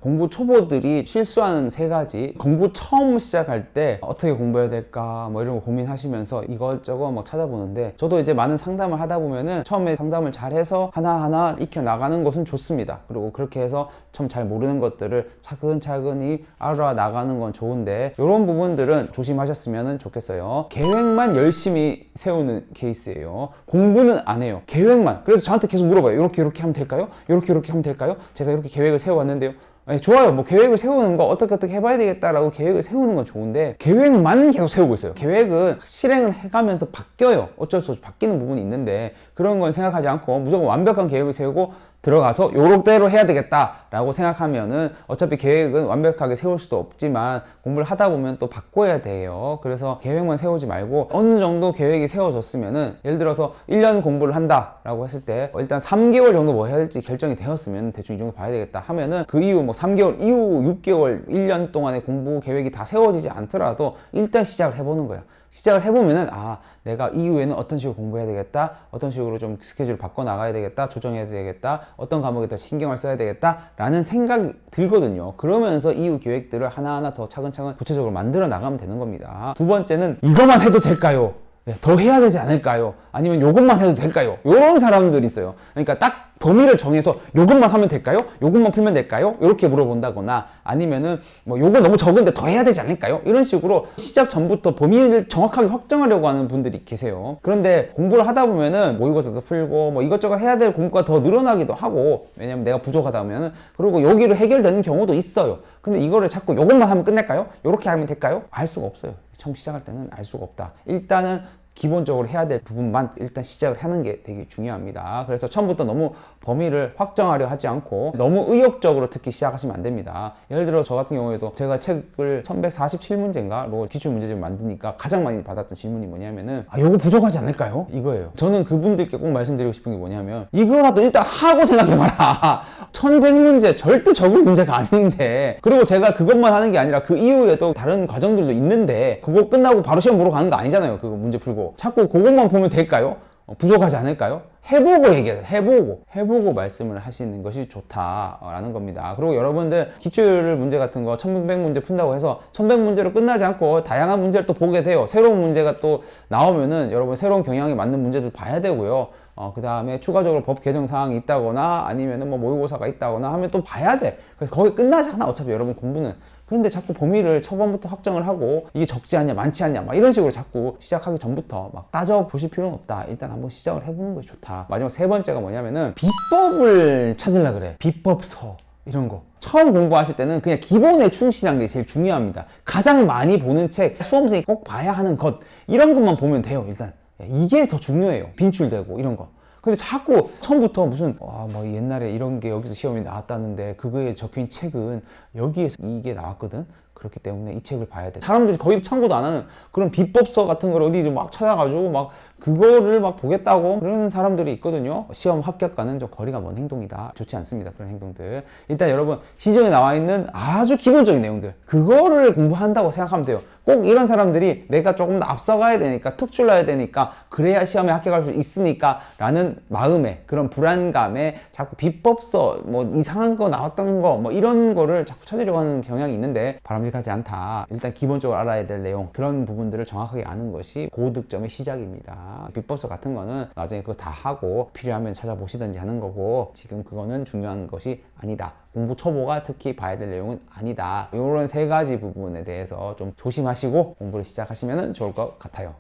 공부 초보들이 실수하는 세 가지. 공부 처음 시작할 때 어떻게 공부해야 될까 뭐 이런 거 고민하시면서 이것저것 막 찾아보는데, 저도 이제 많은 상담을 하다 보면은 처음에 상담을 잘해서 하나하나 익혀 나가는 것은 좋습니다. 그리고 그렇게 해서 처음 잘 모르는 것들을 차근차근히 알아 나가는 건 좋은데, 이런 부분들은 조심하셨으면 좋겠어요. 계획만 열심히 세우는 케이스예요. 공부는 안 해요. 계획만. 그래서 저한테 계속 물어봐요. 이렇게 하면 될까요? 이렇게 하면 될까요? 제가 이렇게 계획을 세워왔는데요. 아니, 좋아요. 뭐 계획을 세우는 거 어떻게 해봐야 되겠다라고 계획을 세우는 건 좋은데, 계획만 계속 세우고 있어요. 계획은 실행을 해가면서 바뀌어요. 어쩔 수 없이 바뀌는 부분이 있는데, 그런 건 생각하지 않고 무조건 완벽한 계획을 세우고 들어가서 요렇대로 해야 되겠다라고 생각하면은 어차피 계획은 완벽하게 세울 수도 없지만 공부를 하다 보면 또 바꿔야 돼요. 그래서 계획만 세우지 말고 어느 정도 계획이 세워졌으면은, 예를 들어서 1년 공부를 한다라고 했을 때 일단 3개월 정도 뭐 해야 될지 결정이 되었으면 대충 이 정도 봐야 되겠다 하면은, 그 이후 뭐 3개월 이후 6개월 1년 동안의 공부 계획이 다 세워지지 않더라도 일단 시작을 해보는 거예요. 시작을 해보면은, 아, 내가 이후에는 어떤 식으로 공부해야 되겠다, 어떤 식으로 좀 스케줄을 바꿔 나가야 되겠다, 조정해야 되겠다, 어떤 과목에 더 신경을 써야 되겠다 라는 생각이 들거든요. 그러면서 이후 계획들을 하나하나 더 차근차근 구체적으로 만들어 나가면 되는 겁니다. 두 번째는, 이것만 해도 될까요? 더 해야 되지 않을까요? 아니면 요것만 해도 될까요? 이런 사람들이 있어요. 그러니까 딱 범위를 정해서 요것만 하면 될까요? 요것만 풀면 될까요? 이렇게 물어본다거나, 아니면은 뭐 요거 너무 적은데 더 해야 되지 않을까요? 이런 식으로 시작 전부터 범위를 정확하게 확정하려고 하는 분들이 계세요. 그런데 공부를 하다 보면은 모의고사도 풀고 뭐 이것저것 해야 될 공부가 더 늘어나기도 하고, 왜냐면 내가 부족하다 하면은, 그리고 여기로 해결되는 경우도 있어요. 근데 이거를 자꾸 요것만 하면 끝낼까요? 요렇게 하면 될까요? 알 수가 없어요. 처음 시작할 때는 알 수가 없다. 일단은 기본적으로 해야 될 부분만 일단 시작을 하는 게 되게 중요합니다. 그래서 처음부터 너무 범위를 확정하려 하지 않고 너무 의욕적으로 특히 시작하시면 안 됩니다. 예를 들어 저 같은 경우에도 제가 책을 1147문제인가로 기출문제집을 만드니까 가장 많이 받았던 질문이 뭐냐면은, 아, 요거 부족하지 않을까요? 이거예요. 저는 그분들께 꼭 말씀드리고 싶은 게 뭐냐면, 이거라도 일단 하고 생각해봐라. 1100문제 절대 적은 문제가 아닌데, 그리고 제가 그것만 하는 게 아니라 그 이후에도 다른 과정들도 있는데, 그거 끝나고 바로 시험 보러 가는 거 아니잖아요. 그거 문제 풀고 자꾸 그것만 보면 될까요? 부족하지 않을까요? 해보고 얘기해요. 해보고 말씀을 하시는 것이 좋다라는 겁니다. 그리고 여러분들 기출 문제 같은 거 1100문제 푼다고 해서 1100문제로 끝나지 않고 다양한 문제를 또 보게 돼요. 새로운 문제가 또 나오면은 여러분 새로운 경향에 맞는 문제들 봐야 되고요. 그 다음에 추가적으로 법 개정 사항이 있다거나 아니면은 뭐 모의고사가 있다거나 하면 또 봐야 돼. 그래서 거기 끝나지 않아, 어차피 여러분 공부는. 그런데 자꾸 범위를 초반부터 확정을 하고 이게 적지 않냐 많지 않냐 막 이런 식으로 자꾸 시작하기 전부터 막 따져보실 필요는 없다. 일단 한번 시작을 해보는 것이 좋다. 마지막 세 번째가 뭐냐면은, 비법을 찾으려 그래. 비법서 이런 거. 처음 공부하실 때는 그냥 기본에 충실한 게 제일 중요합니다. 가장 많이 보는 책, 수험생이 꼭 봐야 하는 것, 이런 것만 보면 돼요. 일단 이게 더 중요해요. 빈출되고 이런 거. 근데 자꾸 처음부터 무슨 뭐 옛날에 이런 게 여기서 시험이 나왔다는데 그거에 적힌 책은 여기에서 이게 나왔거든. 그렇기 때문에 이 책을 봐야 돼. 사람들이 거의 참고도 안 하는 그런 비법서 같은 걸 어디 막 찾아가지고 막 그거를 막 보겠다고 그러는 사람들이 있거든요. 시험 합격과는 좀 거리가 먼 행동이다. 좋지 않습니다. 그런 행동들. 일단 여러분, 시중에 나와 있는 아주 기본적인 내용들, 그거를 공부한다고 생각하면 돼요. 꼭 이런 사람들이 내가 조금 더 앞서가야 되니까, 특출나야 되니까, 그래야 시험에 합격할 수 있으니까 라는 마음에, 그런 불안감에 자꾸 비법서 뭐 이상한 거 나왔던 거 뭐 이런 거를 자꾸 찾으려고 하는 경향이 있는데, 바람직하지 않다. 일단 기본적으로 알아야 될 내용, 그런 부분들을 정확하게 아는 것이 고득점의 시작입니다. 비법서 같은 거는 나중에 그거 다 하고 필요하면 찾아보시든지 하는 거고, 지금 그거는 중요한 것이 아니다. 공부 초보가 특히 봐야 될 내용은 아니다. 이런 세 가지 부분에 대해서 좀 조심하시고 공부를 시작하시면 좋을 것 같아요.